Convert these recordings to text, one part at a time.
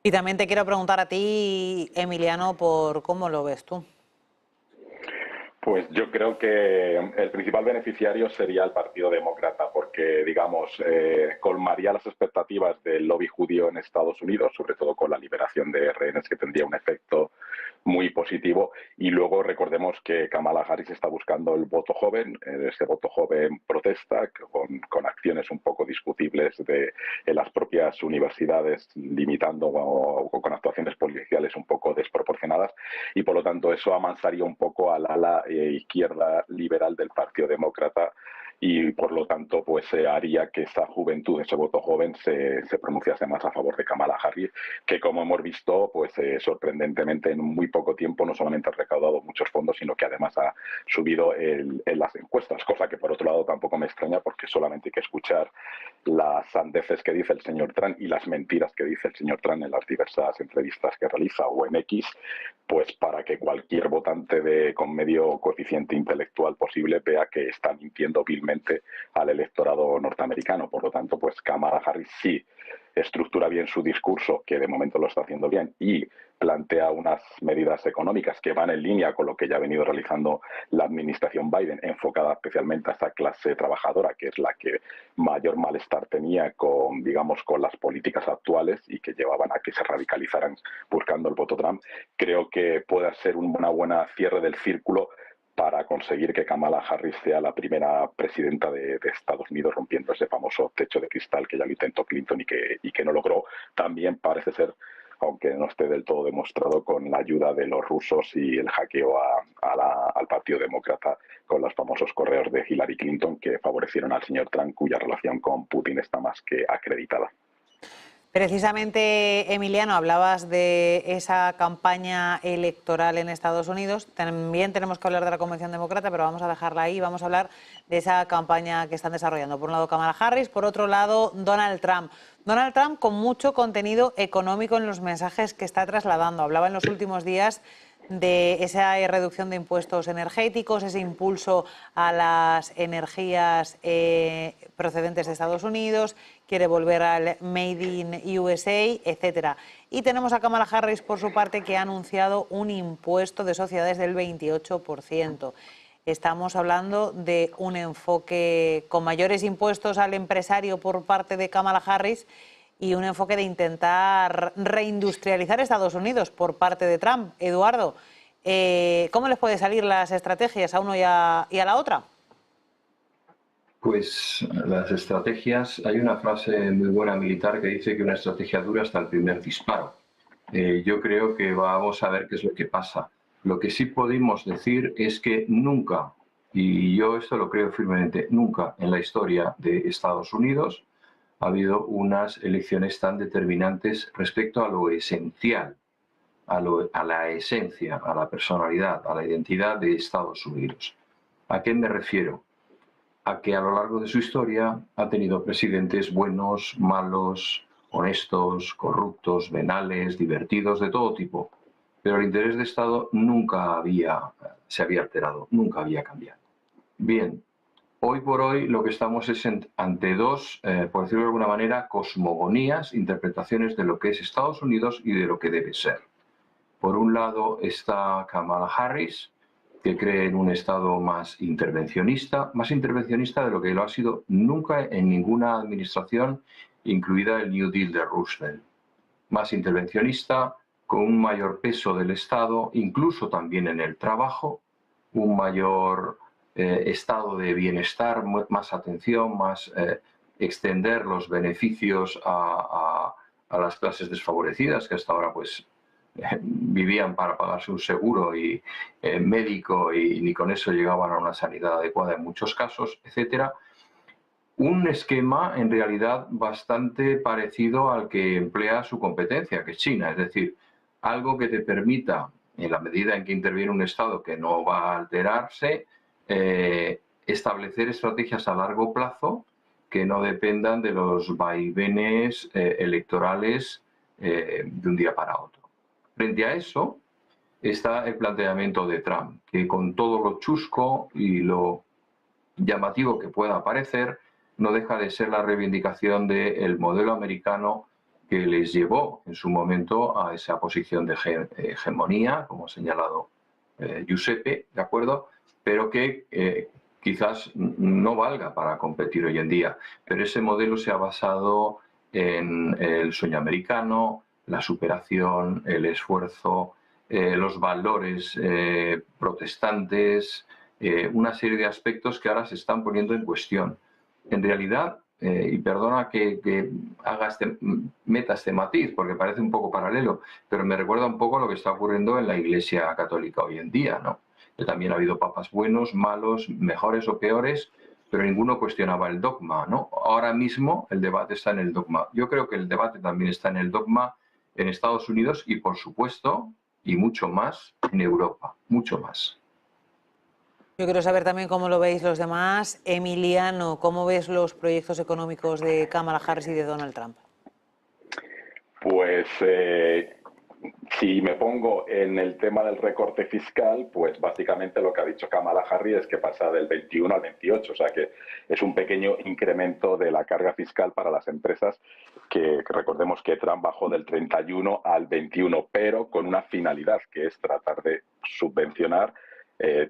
Y también te quiero preguntar a ti, Emiliano, por cómo lo ves tú. Pues yo creo que el principal beneficiario sería el Partido Demócrata, porque, digamos, colmaría las expectativas del lobby judío en Estados Unidos, sobre todo con la liberación de rehenes, que tendría un efecto muy positivo. Y luego recordemos que Kamala Harris está buscando el voto joven, ese voto joven protesta, con acciones un poco discutibles en las propias universidades, limitando o con actuaciones policiales un poco desproporcionadas, y por lo tanto eso amansaría un poco al ala izquierda liberal del Partido Demócrata, y por lo tanto pues haría que esa juventud, ese voto joven se pronunciase más a favor de Kamala Harris, que como hemos visto pues sorprendentemente en muy poco tiempo no solamente ha recaudado muchos fondos, sino que además ha subido en las encuestas, cosa que por otro lado tampoco me extraña, porque solamente hay que escuchar las sandeces que dice el señor Trump y las mentiras que dice el señor Trump en las diversas entrevistas que realiza o en X, pues para que cualquier votante con medio coeficiente intelectual posible vea que está mintiendo vilmente al electorado norteamericano. Por lo tanto, pues Kamala Harris sí estructura bien su discurso, que de momento lo está haciendo bien, y plantea unas medidas económicas que van en línea con lo que ya ha venido realizando la administración Biden, enfocada especialmente a esa clase trabajadora, que es la que mayor malestar tenía con, digamos, con las políticas actuales y que llevaban a que se radicalizaran buscando el voto Trump. Creo que puede ser una buena cierre del círculo para conseguir que Kamala Harris sea la primera presidenta de Estados Unidos, rompiendo ese famoso techo de cristal que ya lo intentó Clinton y que no logró. También parece ser, aunque no esté del todo demostrado, con la ayuda de los rusos y el hackeo al Partido Demócrata con los famosos correos de Hillary Clinton, que favorecieron al señor Trump, cuya relación con Putin está más que acreditada. Precisamente, Emiliano, hablabas de esa campaña electoral en Estados Unidos. También tenemos que hablar de la Convención Demócrata, pero vamos a dejarla ahí. Vamos a hablar de esa campaña que están desarrollando. Por un lado, Kamala Harris, por otro lado, Donald Trump. Donald Trump con mucho contenido económico en los mensajes que está trasladando. Hablaba en los últimos días de esa reducción de impuestos energéticos, ese impulso a las energías procedentes de Estados Unidos, quiere volver al Made in USA, etcétera. Y tenemos a Kamala Harris, por su parte, que ha anunciado un impuesto de sociedades del 28%. Estamos hablando de un enfoque con mayores impuestos al empresario por parte de Kamala Harris y un enfoque de intentar reindustrializar Estados Unidos por parte de Trump. Eduardo, ¿cómo les puede salir las estrategias a uno y a la otra? Pues las estrategias, hay una frase muy buena militar que dice que una estrategia dura hasta el primer disparo. Yo creo que vamos a ver qué es lo que pasa. Lo que sí podemos decir es que nunca, y yo esto lo creo firmemente, nunca en la historia de Estados Unidos ha habido unas elecciones tan determinantes respecto a lo esencial, a la esencia, a la personalidad, a la identidad de Estados Unidos. ¿A qué me refiero? A que a lo largo de su historia ha tenido presidentes buenos, malos, honestos, corruptos, venales, divertidos, de todo tipo. Pero el interés de Estado nunca se había alterado, nunca había cambiado. Bien, hoy por hoy lo que estamos es ante dos, por decirlo de alguna manera, cosmogonías, interpretaciones de lo que es Estados Unidos y de lo que debe ser. Por un lado está Kamala Harris, que cree en un Estado más intervencionista de lo que lo ha sido nunca en ninguna administración, incluida el New Deal de Roosevelt. Más intervencionista, con un mayor peso del Estado, incluso también en el trabajo, un mayor estado de bienestar, más atención, más extender los beneficios a las clases desfavorecidas, que hasta ahora pues vivían para pagarse un seguro y médico y ni con eso llegaban a una sanidad adecuada en muchos casos, etcétera. Un esquema en realidad bastante parecido al que emplea su competencia, que es China, es decir, algo que te permita, en la medida en que interviene un Estado que no va a alterarse, establecer estrategias a largo plazo que no dependan de los vaivenes electorales de un día para otro. Frente a eso está el planteamiento de Trump, que con todo lo chusco y lo llamativo que pueda parecer, no deja de ser la reivindicación del modelo americano que les llevó en su momento a esa posición de hegemonía, como ha señalado Giuseppe, ¿de acuerdo? Pero que quizás no valga para competir hoy en día. Pero ese modelo se ha basado en el sueño americano, la superación, el esfuerzo, los valores protestantes, una serie de aspectos que ahora se están poniendo en cuestión. En realidad, y perdona que meta este matiz, porque parece un poco paralelo, pero me recuerda un poco lo que está ocurriendo en la Iglesia Católica hoy en día, ¿no? Que también ha habido papas buenos, malos, mejores o peores, pero ninguno cuestionaba el dogma, ¿no? Ahora mismo el debate está en el dogma. Yo creo que el debate también está en el dogma en Estados Unidos y, por supuesto, y mucho más en Europa, mucho más. Yo quiero saber también cómo lo veis los demás. Emiliano, ¿cómo ves los proyectos económicos de Kamala Harris y de Donald Trump? Pues si me pongo en el tema del recorte fiscal, pues básicamente lo que ha dicho Kamala Harris es que pasa del 21 al 28, o sea que es un pequeño incremento de la carga fiscal para las empresas, que recordemos que Trump bajó del 31 al 21, pero con una finalidad, que es tratar de subvencionar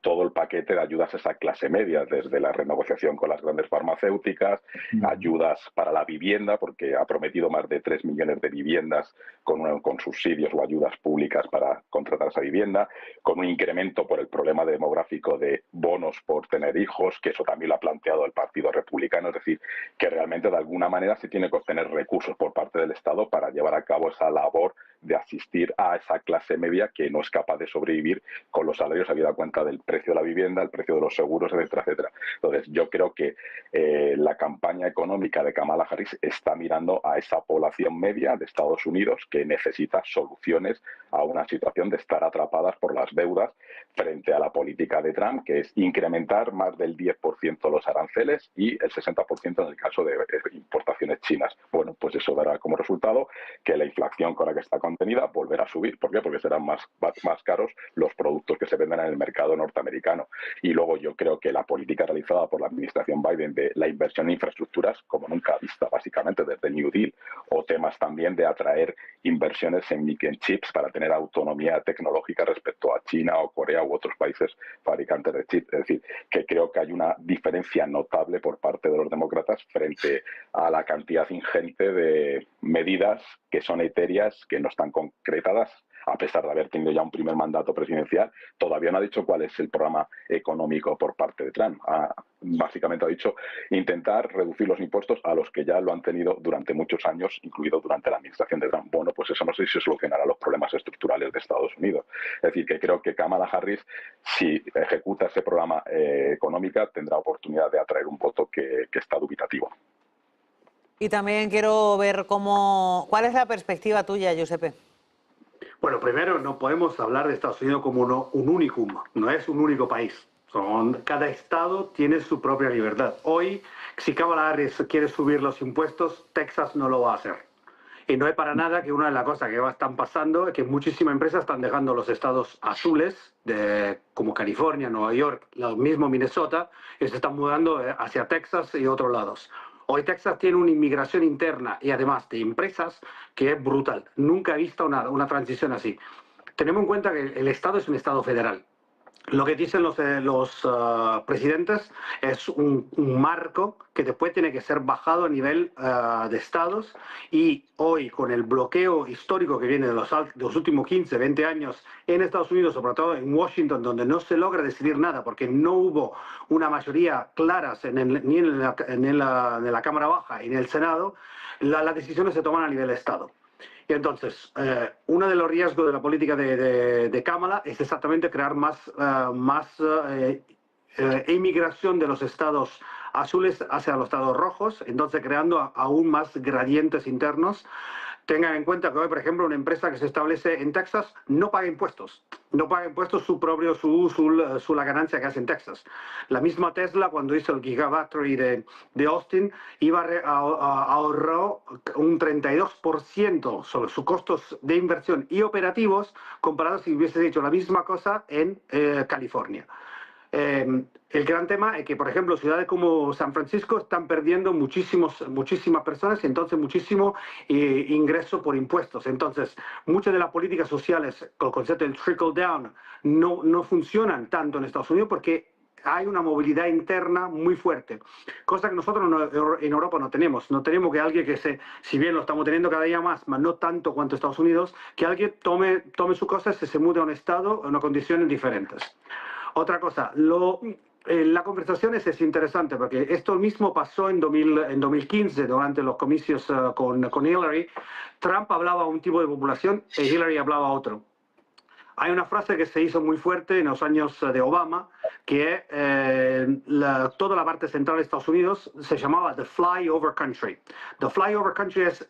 todo el paquete de ayudas a esa clase media, desde la renegociación con las grandes farmacéuticas, ayudas para la vivienda, porque ha prometido más de 3 millones de viviendas con subsidios o ayudas públicas para contratar esa vivienda, con un incremento por el problema demográfico de bonos por tener hijos, que eso también lo ha planteado el Partido Republicano, es decir, que realmente de alguna manera se tiene que obtener recursos por parte del Estado para llevar a cabo esa labor de asistir a esa clase media que no es capaz de sobrevivir con los salarios habida cuenta del precio de la vivienda, el precio de los seguros, etcétera, etcétera. Entonces, yo creo que la campaña económica de Kamala Harris está mirando a esa población media de Estados Unidos que necesita soluciones a una situación de estar atrapadas por las deudas frente a la política de Trump, que es incrementar más del 10% los aranceles y el 60% en el caso de importaciones chinas. Bueno, pues eso dará como resultado que la inflación con la que está contenida volverá a subir. ¿Por qué? Porque serán más caros los productos que se venden en el mercado norteamericano. Y luego yo creo que la política realizada por la administración Biden de la inversión en infraestructuras, como nunca vista básicamente desde el New Deal, o temas también de atraer inversiones en chips para tener autonomía tecnológica respecto a China o Corea u otros países fabricantes de chips. Es decir, que creo que hay una diferencia notable por parte de los demócratas frente a la cantidad ingente de medidas que son etéreas, que no están concretadas, a pesar de haber tenido ya un primer mandato presidencial. Todavía no ha dicho cuál es el programa económico por parte de Trump. Básicamente ha dicho intentar reducir los impuestos a los que ya lo han tenido durante muchos años, incluido durante la administración de Trump. Bueno, pues eso no sé si solucionará los problemas estructurales de Estados Unidos. Es decir, que creo que Kamala Harris, si ejecuta ese programa económico, tendrá oportunidad de atraer un voto que está dubitativo. Y también quiero ver cuál es la perspectiva tuya, Giuseppe. Bueno, primero no podemos hablar de Estados Unidos como un unicum, no es un único país. Cada estado tiene su propia libertad. Hoy, si Kamala Harris quiere subir los impuestos, Texas no lo va a hacer. Y no es para nada que una de las cosas que están pasando es que muchísimas empresas están dejando los estados azules, como California, Nueva York, lo mismo Minnesota, y se están mudando hacia Texas y otros lados. Hoy Texas tiene una inmigración interna y además de empresas que es brutal. Nunca he visto una transición así. Tenemos en cuenta que el Estado es un Estado federal. Lo que dicen los presidentes es un marco que después tiene que ser bajado a nivel de estados, y hoy con el bloqueo histórico que viene de los últimos 15, 20 años en Estados Unidos, sobre todo en Washington, donde no se logra decidir nada porque no hubo una mayoría clara ni en la Cámara Baja ni en el Senado, las decisiones se toman a nivel de estado. Y entonces, uno de los riesgos de la política de Kamala es exactamente crear más inmigración de los estados azules hacia los estados rojos, entonces creando aún más gradientes internos. Tengan en cuenta que hoy, por ejemplo, una empresa que se establece en Texas no paga impuestos. No paga impuestos la ganancia que hace en Texas. La misma Tesla, cuando hizo el Gigafactory de Austin, ahorró un 32% sobre sus costos de inversión y operativos, comparado si hubiese hecho la misma cosa en California. el gran tema es que, por ejemplo, ciudades como San Francisco están perdiendo muchísimas personas y entonces muchísimo ingreso por impuestos. Entonces, muchas de las políticas sociales con el concepto del trickle down no funcionan tanto en Estados Unidos porque hay una movilidad interna muy fuerte, cosa que nosotros en Europa no tenemos. No tenemos que alguien si bien lo estamos teniendo cada día más, pero no tanto cuanto Estados Unidos, que alguien tome sus cosas y se mude a un estado en unas condiciones diferentes. Otra cosa, la conversación es interesante porque esto mismo pasó en 2015 durante los comicios con Hillary. Trump hablaba a un tipo de población y Hillary hablaba a otro. Hay una frase que se hizo muy fuerte en los años de Obama, que toda la parte central de Estados Unidos se llamaba the flyover country. The flyover country es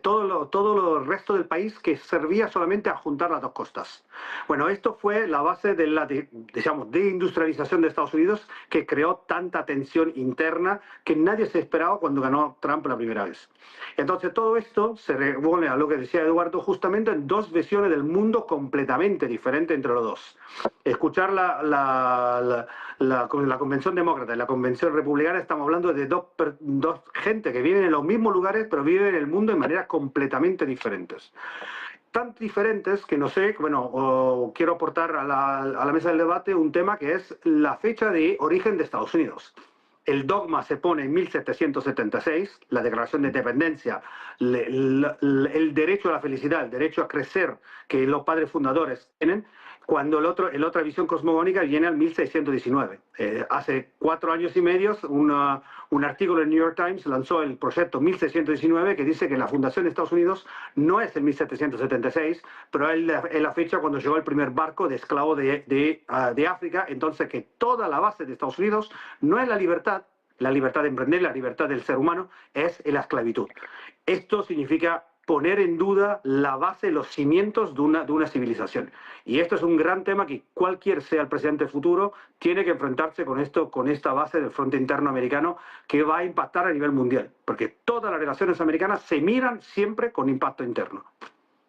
todo el resto del país que servía solamente a juntar las dos costas. Bueno, esto fue la base de la deindustrialización de Estados Unidos, que creó tanta tensión interna que nadie se esperaba cuando ganó Trump la primera vez. Entonces todo esto se reúne a lo que decía Eduardo, justamente en dos visiones del mundo completamente diferentes entre los dos. Escuchar la convención demócrata y la convención republicana, estamos hablando de dos gente que viven en los mismos lugares pero viven en el mundo de maneras completamente diferentes. Tan diferentes que no sé, bueno, quiero aportar a la mesa del debate un tema que es la fecha de origen de Estados Unidos. El dogma se pone en 1776, la Declaración de Independencia, el derecho a la felicidad, el derecho a crecer que los padres fundadores tienen, cuando la otra visión cosmogónica viene al 1619. Hace 4 años y medio, un artículo en New York Times lanzó el proyecto 1619 que dice que la fundación de Estados Unidos no es el 1776, pero es la fecha cuando llegó el primer barco de esclavos de África. Entonces, que toda la base de Estados Unidos no es la libertad de emprender, la libertad del ser humano, es la esclavitud. Esto significa poner en duda la base, los cimientos de una civilización. Y esto es un gran tema que cualquier sea el presidente futuro tiene que enfrentarse con esta base del frente interno americano que va a impactar a nivel mundial, porque todas las relaciones americanas se miran siempre con impacto interno.